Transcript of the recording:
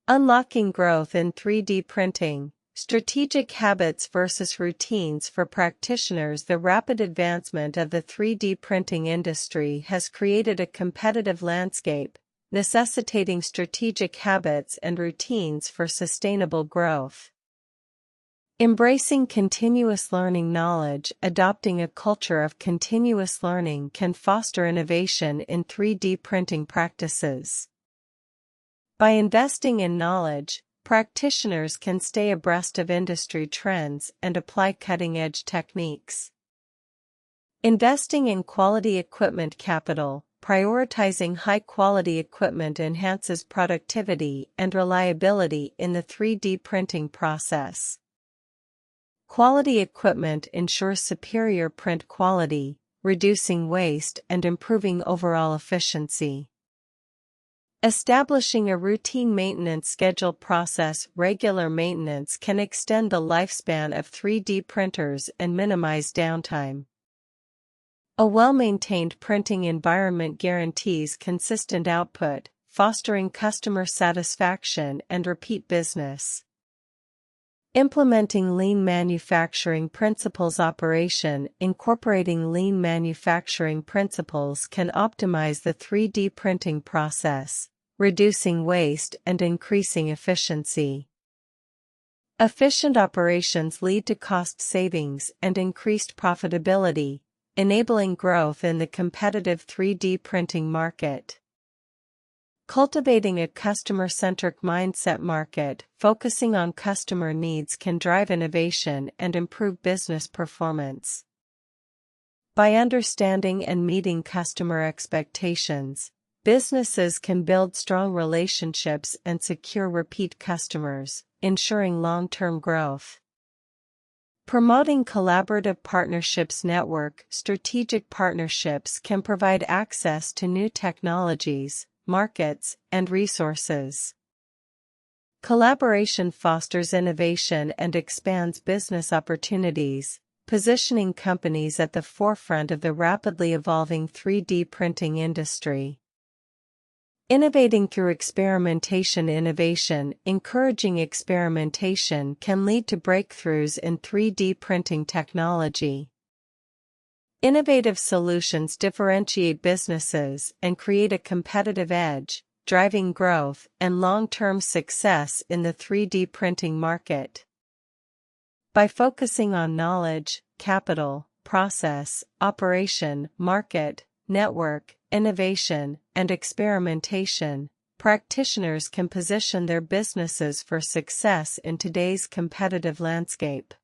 Unlocking growth in 3D printing. Strategic habits versus routines for practitioners. The rapid advancement of the 3D printing industry has created a competitive landscape, necessitating strategic habits and routines for sustainable growth. Embracing continuous learning knowledge. Adopting a culture of continuous learning can foster innovation in 3D printing practices. By investing in knowledge, practitioners can stay abreast of industry trends and apply cutting-edge techniques. Investing in quality equipment capital. Prioritizing high-quality equipment enhances productivity and reliability in the 3D printing process. Quality equipment ensures superior print quality, reducing waste and improving overall efficiency. Establishing a routine maintenance schedule process. Regular maintenance can extend the lifespan of 3D printers and minimize downtime. A well-maintained printing environment guarantees consistent output, fostering customer satisfaction and repeat business. Implementing lean manufacturing principles. Operation. Incorporating lean manufacturing principles can optimize the 3D printing process, reducing waste and increasing efficiency. Efficient operations lead to cost savings and increased profitability, enabling growth in the competitive 3D printing market. Cultivating a customer-centric mindset. Market focusing on customer needs can drive innovation and improve business performance. By understanding and meeting customer expectations, businesses can build strong relationships and secure repeat customers, ensuring long-term growth. Promoting collaborative partnerships. Network. Strategic partnerships can provide access to new technologies, markets, and resources. Collaboration fosters innovation and expands business opportunities, positioning companies at the forefront of the rapidly evolving 3D printing industry. Innovating through experimentation. Innovation. Encouraging experimentation can lead to breakthroughs in 3D printing technology. Innovative solutions differentiate businesses and create a competitive edge, driving growth and long-term success in the 3D printing market. By focusing on knowledge, capital, process, operation, market, network, innovation, and experimentation, practitioners can position their businesses for success in today's competitive landscape.